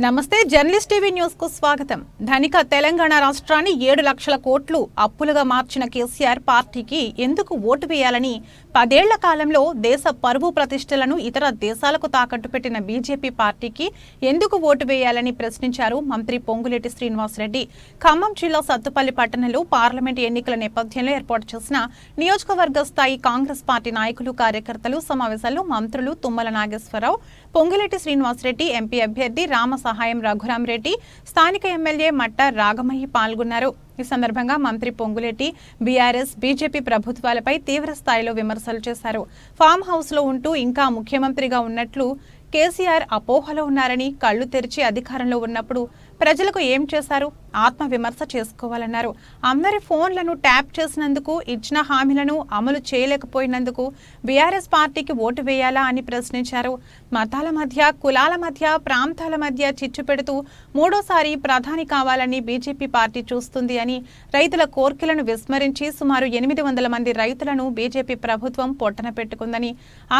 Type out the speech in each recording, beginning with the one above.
నమస్తే journalist TV news కు స్వాగతం. ధనిక తెలంగాణ రాష్ట్రాన్ని 7 లక్షల కోట్లు అప్పులుగా మార్చిన కేసీఆర్ పార్టీకి ఎందుకు ఓటు వేయాలని 10 ఏళ్ల కాలంలో దేశ పరువు ప్రతిష్టలను ఇతర దేశాలకు తాకట్టు పెట్టిన బీజేపీ పార్టీకి ఎందుకు ఓటు వేయాలని ప్రశ్నించారు మంత్రి పొంగులేటి శ్రీనివాసరెడ్డి. ఖమ్మం జిల్లా సత్తుపల్లి పట్టణంలో పార్లమెంట్ ఎన్నికల నేపథ్యంలో ఏర్పాటు చేసిన నియోజకవర్గ స్థాయి కాంగ్రెస్ పార్టీ నాయకులు కార్యకర్తలు సమావేశంలో మంత్రులు తుమ్మల నాగేశ్వరరావు, పొంగులేటి శ్రీనివాసరెడ్డి, ఎంపీ అభ్యర్థి రామ సహాయం రఘురాం రెడ్డి, స్థానిక ఎమ్మెల్యే మట్ట రాగమయ్యి పాల్గొన్నారు. ఈ సందర్భంగా మంత్రి పొంగులేటి బీఆర్ఎస్, బీజేపీ ప్రభుత్వాలపై తీవ్ర స్థాయిలో విమర్శలు చేశారు. ఫామ్ హౌస్ లో ఉంటూ ఇంకా ముఖ్యమంత్రిగా ఉన్నట్లు కేసీఆర్ అపోహలో ఉన్నారని, కళ్లు తెరిచి అధికారంలో ఉన్నప్పుడు ప్రజలకు ఏం చేశారు ఆత్మ విమర్శ చేసుకోవాలన్నారు. అందరి ఫోన్లను ట్యాప్ చేసినందుకు, ఇచ్చిన హామీలను అమలు చేయలేకపోయినందుకు బీఆర్ఎస్ పార్టీకి ఓటు వేయాలా అని ప్రశ్నించారు. మతాల మధ్య, కులాల మధ్య, ప్రాంతాల మధ్య చిచ్చు పెడుతూ మూడోసారి ప్రధాని కావాలని బీజేపీ పార్టీ చూస్తుంది అని, రైతుల కోర్కెలను విస్మరించి సుమారు 800 మంది రైతులను బీజేపీ ప్రభుత్వం పొట్టన పెట్టుకుందని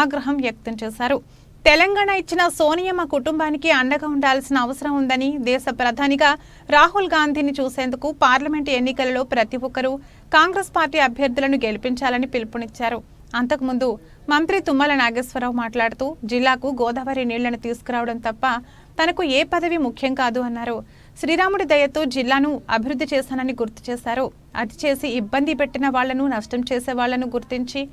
ఆగ్రహం వ్యక్తం చేశారు. తెలంగాణ ఇచ్చిన సోనియమ్మ కుటుంబానికి అండగా ఉండాల్సిన అవసరం ఉందని, దేశ ప్రధానిగా రాహుల్ గాంధీని చూసేందుకు పార్లమెంటు ఎన్నికలలో ప్రతి ఒక్కరూ కాంగ్రెస్ పార్టీ అభ్యర్థులను గెలిపించాలని పిలుపునిచ్చారు. అంతకుముందు మంత్రి తుమ్మల నాగేశ్వరరావు మాట్లాడుతూ జిల్లాకు గోదావరి నీళ్లను తీసుకురావడం తప్ప తనకు ఏ పదవి ముఖ్యం కాదు అన్నారు. శ్రీరాముడి దయతో జిల్లాను అభివృద్ధి చేశానని గుర్తు చేశారు. అది చేసి ఇబ్బంది పెట్టిన వాళ్లను, నష్టం చేసే వాళ్లను గుర్తించి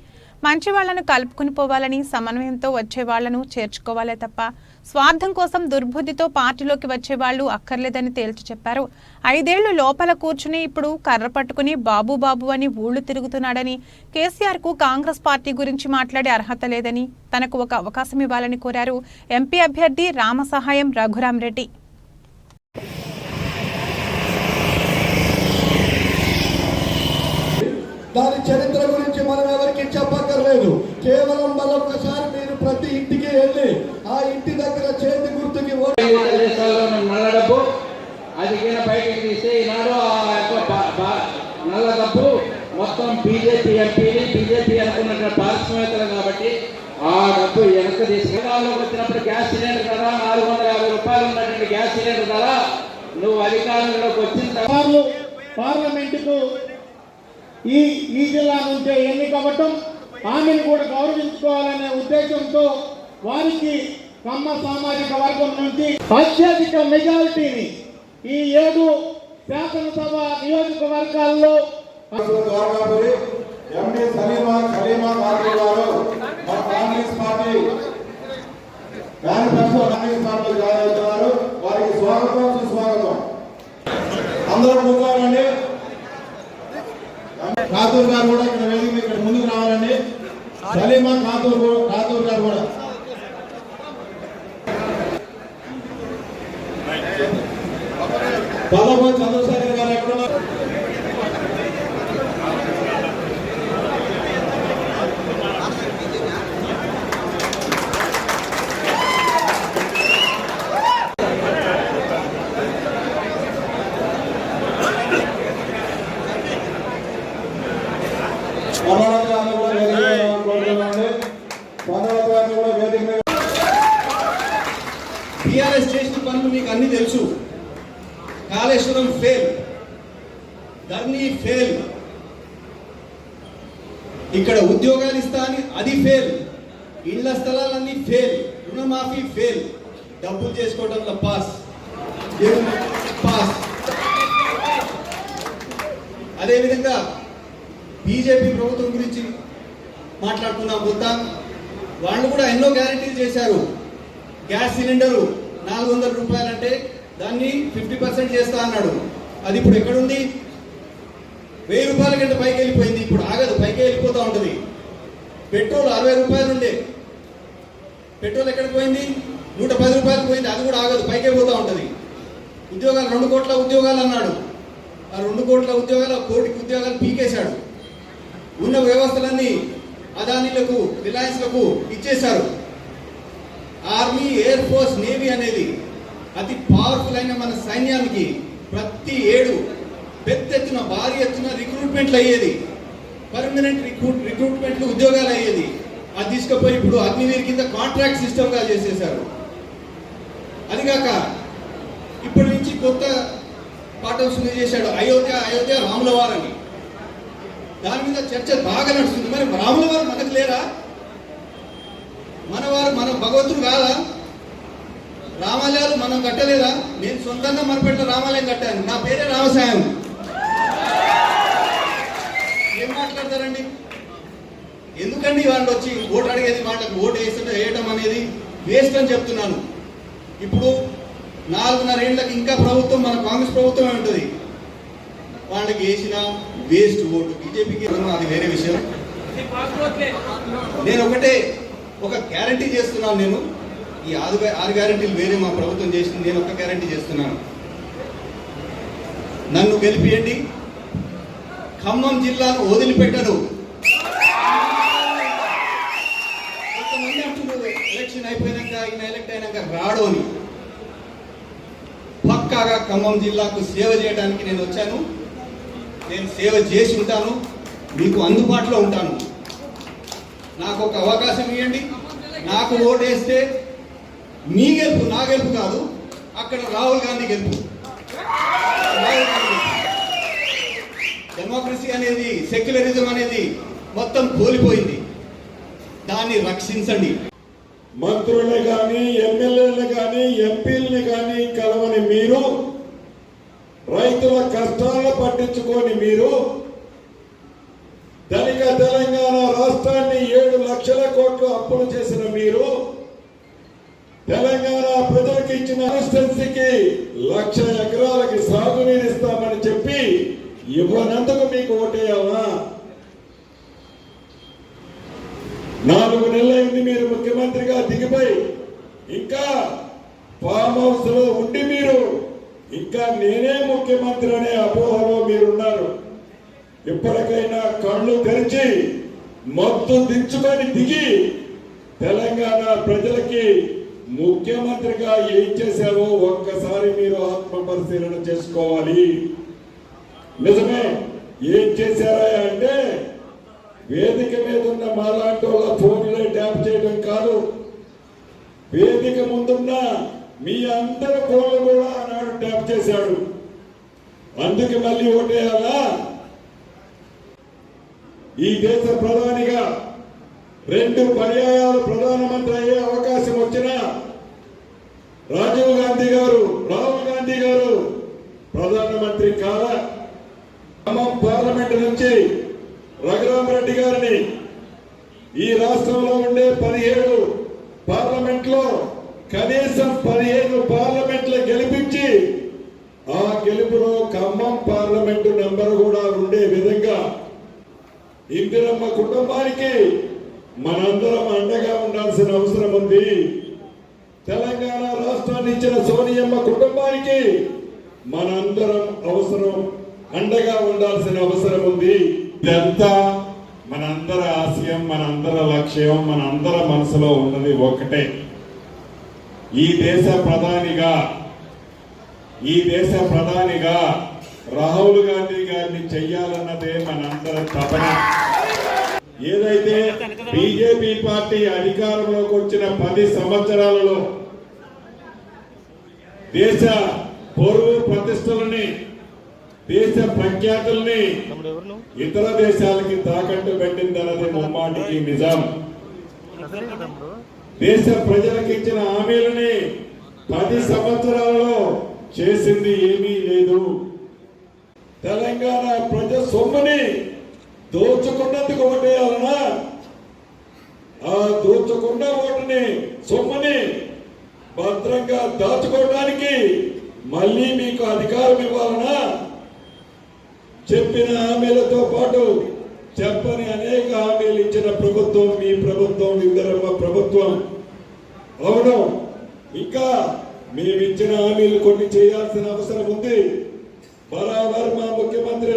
మంచి వాళ్లను కలుపుకుని పోవాలని, సమన్వయంతో వచ్చే వాళ్లను చేర్చుకోవాలే తప్ప స్వార్థం కోసం దుర్బుద్ధితో పార్టీలోకి వచ్చే వాళ్లు అక్కర్లేదని తేల్చి చెప్పారు. 5 ఏళ్లు లోపల కూర్చుని ఇప్పుడు కర్ర పట్టుకుని బాబు బాబు అని ఊళ్లు తిరుగుతున్నాడని, కేసీఆర్ కు కాంగ్రెస్ పార్టీ గురించి మాట్లాడే అర్హత లేదని, తనకు ఒక అవకాశం ఇవ్వాలని కోరారు. ఎంపీ అభ్యర్థి రామ సహాయం రఘురాం రెడ్డి. దాని చరిత్ర గురించి మనం ఎవరికి చెప్పక్కర్లేదు. కేవలం మరొకసారి మీరు ప్రతి ఇంటికి వెళ్ళి ఆ ఇంటి దగ్గర చేతి గుర్తుకి నల్ల డబ్బు అది బయటకు తీస్తే ఈనాడు నల్ల డబ్బు మొత్తం బీజేపీ ఎంపీని, బీజేపీ అనుకున్న పారిశ్రామికలు కాబట్టి ఆ డబ్బు వెనక్కి తీసుకెళ్ళలోకి వచ్చినప్పుడు గ్యాస్ సిలిండర్ కదా 450 రూపాయలు ఉన్నటువంటి గ్యాస్ సిలిండర్ కదా నువ్వు అధికారంలోకి వచ్చిన తర్వాత పార్లమెంటుకు ఈ జిల్లా నుంచే ఎన్నికవ్వటం, ఆమెను కూడా గౌరవించుకోవాలనే ఉద్దేశంతో వారికి కమ్మ సామాజిక వర్గం నుంచి అత్యధిక మెజారిటీని ఈ 7 శాసనసభ నియోజకవర్గాల్లో వారికి స్వాగతం, సుస్వాగతం. అందరూ కూర్చోవాలండి. కాతూర్ గారు కూడా ఇక్కడ ముందుకు రావాలండి. సలీమా కాతూర్ గారు కూడా పదకొండు చంద్రశేఖర్ గారు ఎక్కడ టిఆర్ఎస్ చేసిన పనులు మీకు అన్ని తెలుసు. కాళేశ్వరం ఫెయిల్, ధర్నీ ఫెయిల్, ఇక్కడ ఉద్యోగాలు ఇస్తా అని అది ఫెయిల్, ఇళ్ల స్థలాలన్నీ ఫెయిల్, రుణమాఫీ ఫెయిల్, డబ్బులు చేసుకోవడంలో పాస్. అదేవిధంగా బీజేపీ ప్రభుత్వం గురించి మాట్లాడుతున్నాం. కొత్త వాళ్ళు కూడా ఎన్నో గ్యారెంటీలు చేశారు. గ్యాస్ సిలిండరు 400 రూపాయలు అంటే దాన్ని 50% చేస్తా అన్నాడు. అది ఇప్పుడు ఎక్కడుంది? 1000 రూపాయల కంటే పైకి వెళ్ళిపోయింది. ఇప్పుడు ఆగదు, పైకి వెళ్ళిపోతూ ఉంటుంది. పెట్రోల్ 60 రూపాయలు ఉండే, పెట్రోల్ ఎక్కడికి పోయింది? 110 రూపాయలు పోయింది. అది కూడా ఆగదు, పైకే పోతూ ఉంటుంది. ఉద్యోగాలు 2 కోట్ల ఉద్యోగాలు అన్నాడు. ఆ 2 కోట్ల ఉద్యోగాలు 1 కోటికి ఉద్యోగాలు పీకేశాడు. ఉన్న వ్యవస్థలన్నీ అదానీలకు, రిలయన్స్లకు ఇచ్చేశారు. ఆర్మీ, ఎయిర్ ఫోర్స్, నేవీ అనేది అతి పవర్ఫుల్ అయిన మన సైన్యానికి ప్రతి ఏడు పెద్ద ఎత్తున, భారీ ఎత్తున రిక్రూట్మెంట్లు అయ్యేది. పర్మనెంట్ రిక్రూట్మెంట్లు, ఉద్యోగాలు అయ్యేది. అది తీసుకుపోయి ఇప్పుడు అగ్నివీర్ కింద కాంట్రాక్ట్ సిస్టమ్గా చేసేశారు. అదిగాక ఇప్పటి నుంచి కొత్త పాఠం శుద్ధి చేశాడు, అయోధ్య అయోధ్య రాములవారు అని. దాని మీద చర్చ బాగా నడుస్తుంది. మరి రాములవారు మనకు లేరా? మనవారు మన భగవంతుడు కాదా? రామాలయాలు మనం కట్టలేదా? నేను సొంతంగా మనపెట్టిన రామాలయం కట్టాను, నా పేరే రామసాయం. ఏం మాట్లాడతారండి? ఎందుకండి వాళ్ళు వచ్చి ఓటు అడిగేది, వాళ్ళకి ఓటు వేయటం అనేది వేస్ట్ అని చెప్తున్నాను. ఇప్పుడు 4.5 ఏళ్ళకి ఇంకా ప్రభుత్వం మన కాంగ్రెస్ ప్రభుత్వమే ఉంటుంది. వాళ్ళకి వేసిన వేస్ట్ ఓటు. బీజేపీకి అది వేరే విషయం. నేను ఒక గ్యారంటీ చేస్తున్నాను. నేను ఈ 6 గ్యారంటీలు వేరే మా ప్రభుత్వం చేసింది, నేను ఒక గ్యారంటీ చేస్తున్నాను. నన్ను గెలిపియండి, ఖమ్మం జిల్లాను వదిలిపెట్టరు. కొంతమంది అంటున్నారు ఎలక్షన్ అయిపోయినాక ఆయన ఎలక్ట్ అయినాక రాడు అని. పక్కాగా ఖమ్మం జిల్లాకు సేవ చేయడానికి నేను వచ్చాను. నేను సేవ చేసి ఉంటాను, మీకు అందుబాటులో ఉంటాను. నాకు ఒక అవకాశం ఇవ్వండి. నాకు ఓటు వేస్తే మీ గెలుపు, నా గెలుపు కాదు, అక్కడ రాహుల్ గాంధీ గెలుపు. డెమోక్రసీ అనేది, సెక్యులరిజం అనేది మొత్తం కోల్పోయింది. దాన్ని రక్షించండి. మంత్రుల్ని కానీ, ఎమ్మెల్యేలు కానీ, ఎంపీలని కానీ కలవని మీరు, రైతుల కష్టాలను పట్టించుకొని మీరు, ధనిక తెలంగాణ రాష్ట్రాన్ని 7 లక్షల కోట్లు అప్పులు చేసిన మీరు, తెలంగాణ ప్రజలకు ఇచ్చిన కాన్స్టిట్యున్సీకి 1,00,000 ఎకరాలకి సాగునీరు ఇస్తామని చెప్పి ఇవ్వనందుకు మీకు ఓటేయాలా? 4 నెలలైంది మీరు ముఖ్యమంత్రిగా దిగిపోయి, ఇంకా ఫామ్ హౌస్ లో ఉండి మీరు ఇంకా నేనే ముఖ్యమంత్రి అనే అపోహలో మీరున్నారు. ఇప్పటికైనా కళ్ళు తెరిచి మొత్తు దించుకొని దిగి తెలంగాణ ప్రజలకి ముఖ్యమంత్రిగా ఏం చేశావో ఒక్కసారి మీరు ఆత్మ పరిశీలన చేసుకోవాలి. నిజమే, ఏం చేశారా అంటే వేదిక మీద ఉన్న మాలాంటి వాళ్ళ ఫోన్లే ట్యాప్ చేయడం కాదు, వేదిక ముందున్న మీ అందరి ఫోన్లు కూడా ఆనాడు ట్యాప్ చేశాడు. అందుకే మళ్ళీ ఓటేయాలా? ఈ దేశ ప్రధానిగా 2 పర్యాయాలు ప్రధానమంత్రి అయ్యే అవకాశం వచ్చిన రాజీవ్ గాంధీ గారు, రాహుల్ గాంధీ గారు ప్రధానమంత్రి కాదా? ఖమ్మం పార్లమెంట్ నుంచి రఘురామరెడ్డి గారిని ఈ రాష్ట్రంలో ఉండే 17 పార్లమెంట్ లో కనీసం 15 పార్లమెంట్లు గెలిపించి ఆ గెలుపులో ఖమ్మం పార్లమెంటు నెంబర్ కూడా ఉండే విధంగా ఇందిరమ్మ కుటుంబానికి మనందరం అండగా ఉండాల్సిన అవసరం ఉంది. తెలంగాణ రాష్ట్రాన్ని ఇచ్చిన సోనియమ్మ కుటుంబానికి మనందరం అండగా ఉండాల్సిన అవసరం ఉంది. ఇదంతా మనందరి ఆశయం, మనందరి లక్ష్యం, మనందరి మనసులో ఉన్నది ఒకటే. ఈ దేశ ప్రధానిగా రాహుల్ గాంధీ గారిని చెయ్యాలన్నదే మనందరి తపన. ఏదైతే బీజేపీ పార్టీ అధికారంలోకి వచ్చిన 10 సంవత్సరాలలో దేశ పరువు ప్రతిష్టలని, దేశ ప్రఖ్యాతుల్ని ఇతర దేశాలకి తాకట్టు పెట్టిందన్నది ముమ్మాటికి నిజం. దేశ ప్రజలకు ఇచ్చిన హామీలని 10 సంవత్సరాలలో చేసింది ఏమీ లేదు. తెలంగాణ ప్రజ సొమ్ముని దోచుకున్నందుకు ఓటేయాలనా? ఆ దోచుకున్న ఓటుని, సొమ్ముని భద్రంగా దాచుకోవడానికి మళ్ళీ మీకు అధికారం ఇవ్వాలనా? చెప్పిన హామీలతో పాటు చెప్పని అనేక హామీలు ఇచ్చిన ప్రభుత్వం మీ ప్రభుత్వం, ఇందిరమ్మ ప్రభుత్వం. అవును, ఇంకా మేమిచ్చిన హామీలు కొన్ని చేయాల్సిన అవసరం ఉంది. బరాబర్ మా ముఖ్యమంత్రి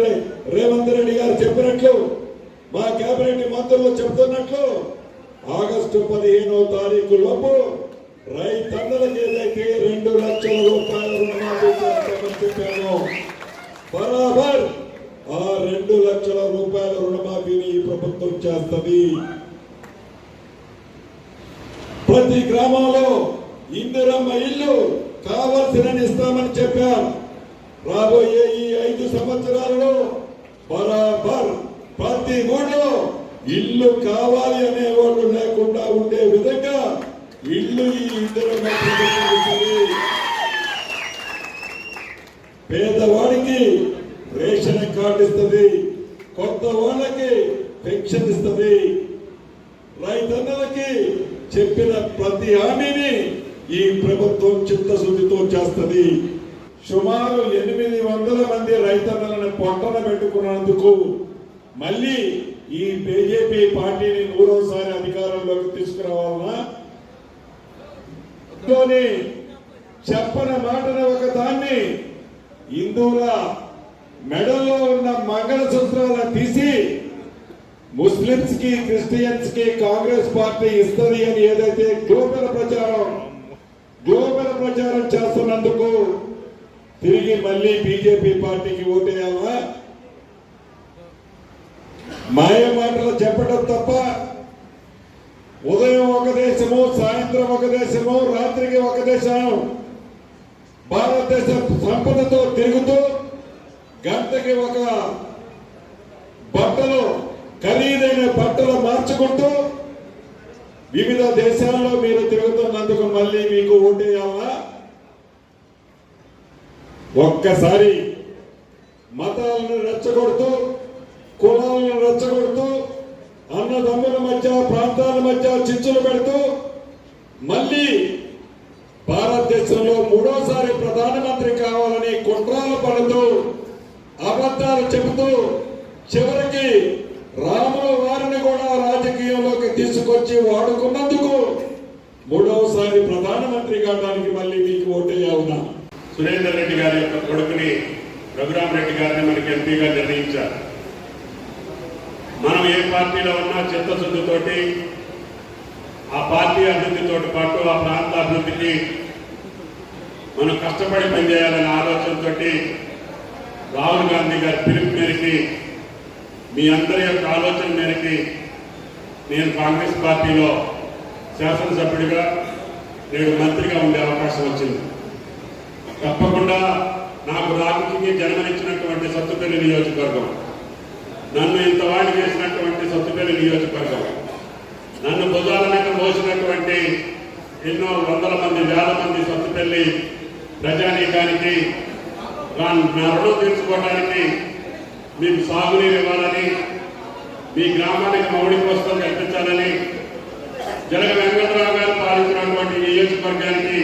రేవంత్ రెడ్డి గారు చెప్పినట్లు, మా కేబినెట్ మంత్రులు చెబుతున్నట్లు ఆగస్టు 15వ తారీఖు లోపు రైతన్నలకు ఏదైతే 2 లక్షల రూపాయల రుణమాఫీ చేస్తామని చెప్పాను, బరాబర్ ఆ 2 లక్షల రూపాయల రుణమాఫీని ఈ ప్రభుత్వం చేస్తుంది. ప్రతి గ్రామంలో ఇందిరమ్మ ఇల్లు కావలసిన పెన్షన్ ఇస్తామని చెప్పాం. రాబోయే ఈ 5 సంవత్సరాలలో బరాబర్ ప్రతి ఊళ్ళో ఇల్లు కావాలి అనే వాళ్ళు లేకుండా ఉండే విధంగా ఇల్లు ఈ ఇందిరమ్మ ప్రభుత్వం ఇస్తుంది. పేదవాడికి రేషన్ కార్డు ఇస్తుంది, కొత్త వాళ్ళకి పెన్షన్ ఇస్తుంది, రైతన్నలకి చెప్పిన ప్రతి హామీని ఈ ప్రభుత్వం చిత్తశుద్ధితో చేస్తుంది. సుమారు 800 మంది రైతన్నలను పొట్టన పెట్టుకున్నందుకు మళ్ళీ ఈ బీజేపీ పార్టీని 100వసారి అధికారంలోకి తీసుకురావాలన్నా చెప్పని మాటని ఒక దాన్ని హిందువుల మెడల్లో ఉన్న మంగళసూత్రాలను తీసి ముస్లింస్ కి క్రిస్టియన్స్ కి కాంగ్రెస్ పార్టీ ఇస్తుంది అని ఏదైతే గ్లోబల్ ప్రచారం చేస్తున్నందుకు తిరిగి మళ్ళీ బీజేపీ పార్టీకి ఓటేయాలా? మాయ మాటలు చెప్పడం తప్ప ఉదయం ఒక దేశము, సాయంత్రం ఒక దేశము, రాత్రికి ఒక దేశం భారతదేశ సంపదతో తిరుగుతూ గంటకి ఒక బట్టలు ఖరీదైన బట్టలు మార్చుకుంటూ వివిధ దేశాల్లో మీరు తిరుగుతున్నందుకు మళ్ళీ మీకు ఓటేయాలా? ఒక్కసారి మతాలను రెచ్చగొడుతూ, కులాలను రెచ్చగొడుతూ, అన్నదమ్ముల మధ్య, ప్రాంతాల మధ్య చిచ్చులు పెడుతూ మళ్ళీ భారతదేశంలో 3వసారి ప్రధానమంత్రి కావాలని కుట్రాలు పడుతూ అబద్ధాలు చెబుతూ చివరికి రాముల వారిని కూడా రాజకీయంలోకి తీసుకొచ్చి వాడుకున్నందుకు 3వసారి ప్రధానమంత్రి కావడానికి మళ్ళీ మీకు ఓటేయాలన్నా? సురేందర్ రెడ్డి గారి యొక్క కొడుకుని రఘురామరెడ్డి గారిని మనకి ఎంపీగా నిర్ణయించారు. మనం ఏ పార్టీలో ఉన్నా చిత్తశుద్ధితోటి ఆ పార్టీ అభివృద్ధితో పాటు ఆ ప్రాంత అభివృద్ధికి మనం కష్టపడి పనిచేయాలనే ఆలోచనతో రాహుల్ గాంధీ గారి పిలుపు మేరకి, మీ అందరి యొక్క ఆలోచన మేరకి నేను కాంగ్రెస్ పార్టీలో శాసనసభ్యుడిగా, నేడు మంత్రిగా ఉండే అవకాశం వచ్చింది. తప్పకుండా నాకు రాజకీయ జన్మనిచ్చినటువంటి సత్తుపల్లి నియోజకవర్గం, నన్ను ఇంతవాణి చేసినటువంటి సత్తుపల్లి నియోజకవర్గం, నన్ను భుజాల మీద మోసినటువంటి ఎన్నో వందల మంది, వేల మంది సత్తుపల్లి ప్రజానీకానికి నా రుణం తీర్చుకోవడానికి మీకు సాగునీరు ఇవ్వాలని, మీ గ్రామానికి మౌలిక వసతులు కల్పించాలని, జలగ వెంకటరావు గారు పాలించినటువంటి నియోజకవర్గానికి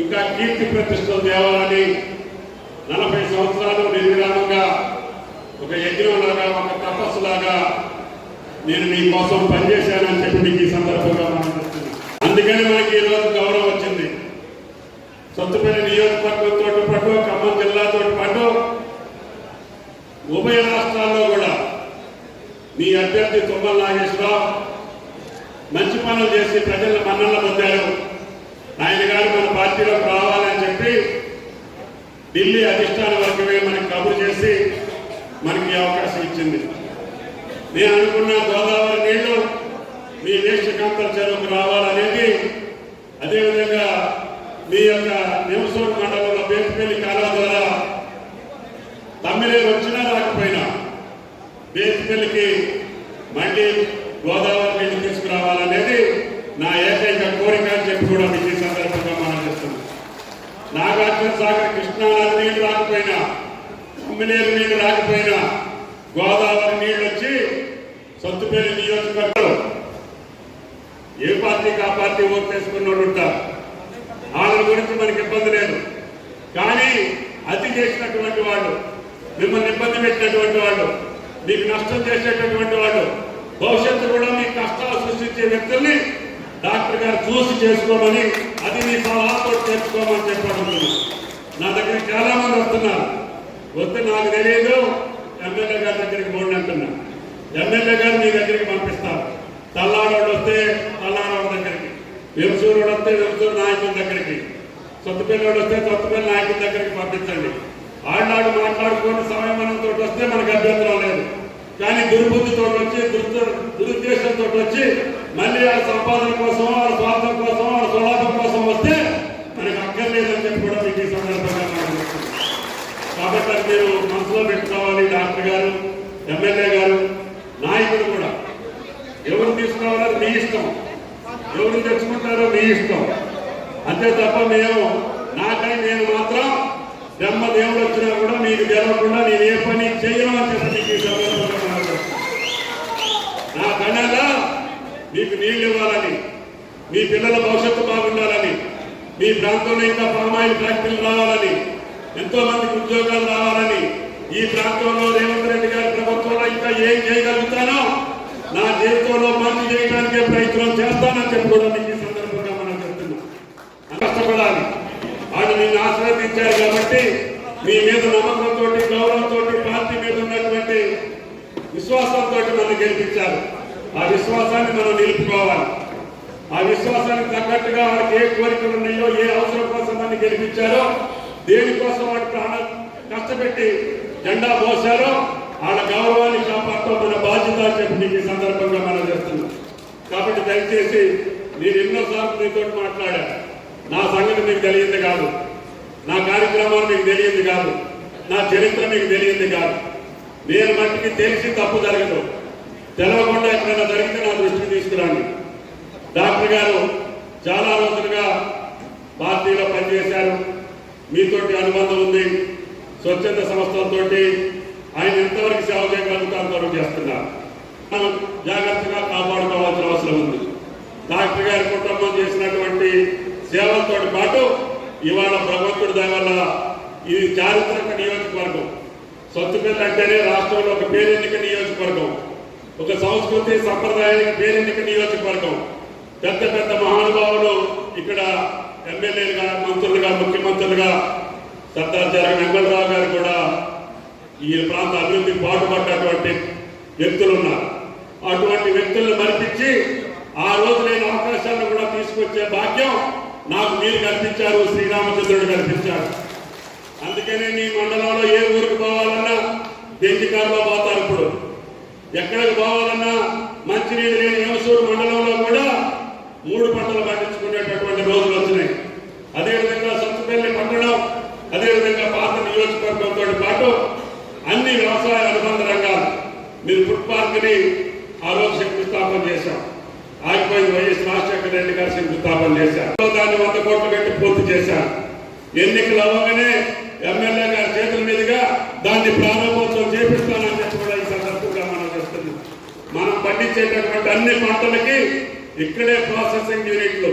ఇంకా కీర్తి ప్రతిష్టలు తేవాలని 40 సంవత్సరాలు నిర్విరామంగా ఒక యజ్ఞంలాగా, ఒక తపస్సులాగా నేను మీకోసం పనిచేశానని చెప్పి మీకు ఈ సందర్భంగా మనం చెప్తున్నాం. అందుకని మనకి ఈరోజు గౌరవం వచ్చింది. సత్తుపల్లి నియోజకవర్గంతో పాటు ఖమ్మం జిల్లాతో పాటు ఉభయ రాష్ట్రాల్లో కూడా మీ అభ్యర్థి తుమ్మల నాగేశ్వరరావు మంచి పనులు చేసి ప్రజల మన్ననలు పొందారు. ఆయన గారు మన పార్టీలోకి రావాలని చెప్పి ఢిల్లీ అధిష్టాన వర్గమే మనకి కబురు చేసి మనకి అవకాశం ఇచ్చింది. నేను అనుకున్న గోదావరి నీళ్లు మీ వేషకాంతల చెరువుకు రావాలనేది, అదేవిధంగా మీ యొక్క నివసూరు మండలంలో బేతిపల్లి కాలువ ద్వారా తమ్మిలేరు వచ్చినా రాకపోయినా బేతిపల్లికి మళ్ళీ గోదావరి నీళ్లు తీసుకురావాలనేది నా ఏకైక కోరిక అని చెప్పి కూడా మీకు ఈ సందర్భంగా మనం చేస్తున్నాం. నాగార్జున సాగర్, కృష్ణానది నీళ్లు రాకపోయినా, తమ్మిలేరు నీళ్లు రాకపోయినా గోదావరి నీళ్లు వచ్చి సత్తుపల్లి నియోజకవర్గంలో ఏ పార్టీకి ఆ పార్టీ ఓటు చేసుకున్న ఉంటారు. వాళ్ళ గురించి మనకి ఇబ్బంది లేదు. కానీ అతి చేసినటువంటి వాళ్ళు, మిమ్మల్ని ఇబ్బంది పెట్టినటువంటి వాళ్ళు, మీకు నష్టం చేసేటటువంటి వాళ్ళు, భవిష్యత్తు కూడా మీకు కష్టాలు సృష్టించే వ్యక్తుల్ని డాక్టర్ గారు చూసి చేసుకోమని, అది మీ సలహాతో చేసుకోమని చెప్పాను. నా దగ్గరికి చాలా మంది వస్తున్నారు. వస్తే నాకు తెలియదు, ఎమ్మెల్యే గారి దగ్గరికి పోండి అంటున్నారు. ఎమ్మెల్యే గారు మీ దగ్గరికి పంపిస్తారు. తల్లారోడు వస్తే తల్లారోడు దగ్గరికి, వెలుసూరు వస్తే వెలుసూరు నాయకుల దగ్గరికి, సొత్తుపల్లి వస్తే సొత్తుపల్లి నాయకుల దగ్గరికి పంపించండి. ఆడినాడు మాట్లాడుకొని సమయమనంతో వస్తే మనకు అభ్యంతరం లేదు. కానీ దుర్బుద్ధితో వచ్చి, దురుద్దేశంతో వచ్చి మళ్ళీ వాళ్ళ సంపాదన కోసం, వాళ్ళ స్వార్థం కోసం, వాళ్ళ స్వలాభం కోసం వస్తే మనకు అక్కర్లేదు. లేదని చెప్పి కూడా మీకు ఈ సందర్భంగా మనం చెప్తున్నాం. కాబట్టి అది మీరు మనసులో పెట్టుకోవాలి. డాక్టర్ గారు, ఎమ్మెల్యే గారు, నాయకులు కూడా ఎవరు తీసుకోవాలని మీ ఇష్టం, ఎవరు తెచ్చుకుంటారో మీ ఇష్టం. అంతే తప్ప నేను మాత్రం బ్రహ్మదేవుడు వచ్చినా కూడా మీకు గెలవకుండా నేను ఏ పని చేయను అని చెప్పి మీకు ఈ సందర్భంగా మాట్లాడుతున్నాను. నా కళగా మీకు నీళ్లు ఇవ్వాలని, మీ పిల్లల భవిష్యత్తు బాగుండాలని, మీ ప్రాంతంలో ఇంకా పామాయిల్ ఫ్యాక్టరీలు రావాలని, ఎంతో మందికి ఉద్యోగాలు రావాలని, ఈ ప్రాంతంలో రేవంత్ రెడ్డి గారి ప్రభుత్వంలో ఇంకా ఏం చేయగలుగుతానో నా జీవితంలో మంచి చేయడానికే ప్రయత్నం చేస్తానని చెప్పి కూడా మీకు ఈ సందర్భంగా మనం చెప్తున్నాం. కష్టపడాలి. వాళ్ళు నిన్ను ఆశీర్వదించారు కాబట్టి మీ మీద నమ్మకంతో, గౌరవంతో, పార్టీ మీద ఉన్నటువంటి విశ్వాసంతో మనం గెలిపించారు. ఆ విశ్వాసాన్ని మనం నిలుపుకోవాలి. ఆ విశ్వాసానికి తగ్గట్టుగా వాళ్ళకి ఏ కోరికలు ఉన్నాయో, ఏ అవసరం కోసం మనం గెలిపించారో, దేనికోసం వాటి ప్రాణం కష్టపెట్టి జెండా మోసారో వాళ్ళ గౌరవాన్ని కాపాడటం మన బాధ్యత అని చెప్పి మీకు ఈ సందర్భంగా మనం చేస్తున్నాం. కాబట్టి దయచేసి నేను ఎన్నోసార్లు మీతో మాట్లాడా. నా సంగతి మీకు తెలియంది కాదు, నా కార్యక్రమాలు మీకు తెలియంది కాదు, నా చరిత్ర మీకు తెలియంది కాదు. నేను మట్టికి తెలిసి తప్పు జరగదు. తెలవకుండా ఎక్కడైనా జరిగితే నా దృష్టికి తీసుకురాండి. డాక్టర్ గారు చాలా రోజులుగా పార్టీలో పనిచేశారు. మీతోటి అనుబంధం ఉంది. స్వచ్ఛంద సంస్థలతోటి ఆయన ఎంతవరకు సేవ చేయగలుగుతారో అంతవరకు చేస్తున్నారు. మనం జాగ్రత్తగా కాపాడుకోవాల్సిన అవసరం ఉంది. డాక్టర్ గారి కుటుంబం చేసినటువంటి సేవలతో పాటు ఇవాళ భగవంతుడి దయ వల్ల ఇది చారిత్రక నియోజకవర్గం. సొత్తుపల్లి అంటేనే రాష్ట్రంలో ఒక పేరెన్నిక నియోజకవర్గం, ఒక సంస్కృతి సంప్రదాయానికి పేరెన్నిక నియోజకవర్గం. పెద్ద పెద్ద మహానుభావులు ఇక్కడ ఎమ్మెల్యేలుగా, మంత్రులుగా, ముఖ్యమంత్రులుగా సర్దార్ చారి వెంకటరావు గారు కూడా ఈ ప్రాంత అభివృద్ధికి పాటుపడ్డటువంటి వ్యక్తులు ఉన్నారు. అటువంటి వ్యక్తులను మరిపించి ఆ రోజు లేని అవకాశాలను కూడా తీసుకొచ్చే భాగ్యం నాకు మీరు కల్పించారు, శ్రీరామచంద్రుడు కల్పించారు. అందుకనే మీ మండలంలో ఏ ఊరికి పోవాలన్నా బెంచి కారులో పోతారు. ఇప్పుడు ఎక్కడికి పోవాలన్నా మంచినీళ్ళు లేని యోసూరు మండలంలో కూడా 3 పంటలు పండించుకునేటటువంటి రోజులు వచ్చినాయి. అదేవిధంగా సొంతపల్లి పట్టణం, అదేవిధంగా పాత నియోజకవర్గంతో పాటు అన్ని వ్యవసాయ అనుబంధ రంగాలు మీరు ఫుడ్ పార్క్ ని ఆ రోజు శంకుస్థాపన చేశాం. ఆగిపోయింది. వైఎస్ రాజశేఖర రెడ్డి గారు శంకుస్థాపన చేశారు. దాన్ని 100 కోట్లు పెట్టి పూర్తి చేశారు. ఎన్నికలు అవ్వగానే ఎమ్మెల్యే గారి చేతుల మీదుగా దాన్ని ప్రారంభోత్సవం చేపిస్తానని చెప్పి కూడా ఈ సందర్భంగా మనం చేస్తున్నాం. మనం పండించేటటువంటి అన్ని పంటలకి ఇక్కడే ప్రాసెసింగ్ యూనిట్లు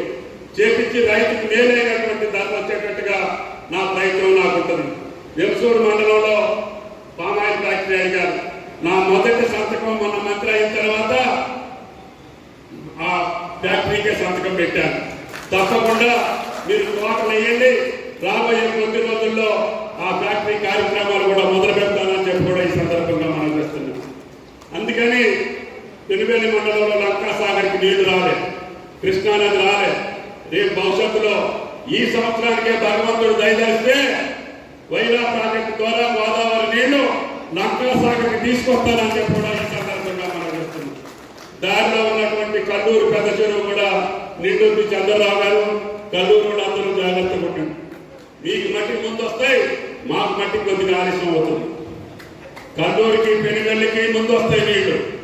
చేపించి రైతుకు మేలైనటువంటి ధరలు వచ్చేటట్టుగా నా ప్రయత్నం నాకు ఉంటుంది. వెంసూరు మండలంలో పామాయిల్ ఫ్యాక్టరీ అడిగారు. నా మొదటి సంతకం మొన్న మంత్రి అయిన తర్వాత ఆ ఫ్యాక్టరీకే సంతకం పెట్టాను. తప్పకుండా మీరు కోటలు వేయండి. రాబోయే కొద్ది రోజుల్లో ఆ ఫ్యాక్టరీ కార్యక్రమాలు కూడా మొదలు పెడతానని చెప్పి కూడా ఈ సందర్భంగా మనం చేస్తున్నాం. అందుకని పెనుబెల్లి మండలంలో లంకాసాగర్కి నీళ్లు రాలే, కృష్ణానది రాలే. రేపు భవిష్యత్తులో ఈ సంవత్సరానికే భగవంతుడు దయచేస్తే వైరా ప్రాజెక్టు ద్వారా గోదావరి నీళ్లు లంకాసాగర్కి తీసుకొస్తానని చెప్పి కూడా ఈ సందర్భంగా మనం చేస్తున్నాం. దారిలో ఉన్నటువంటి కల్లూరు పెద్ద చెరువు కూడా నిండుంది. చంద్రరావు గారు, కల్లూరు కూడా అందరూ జాగ్రత్తగా ఉండండి. మీకు మట్టి ముందు వస్తాయి, మాకు మట్టి కొద్దిగా ఆలస్యం అవుతుంది. కల్లూరికి పెనుగల్లికి ముందు వస్తాయి నీళ్లు.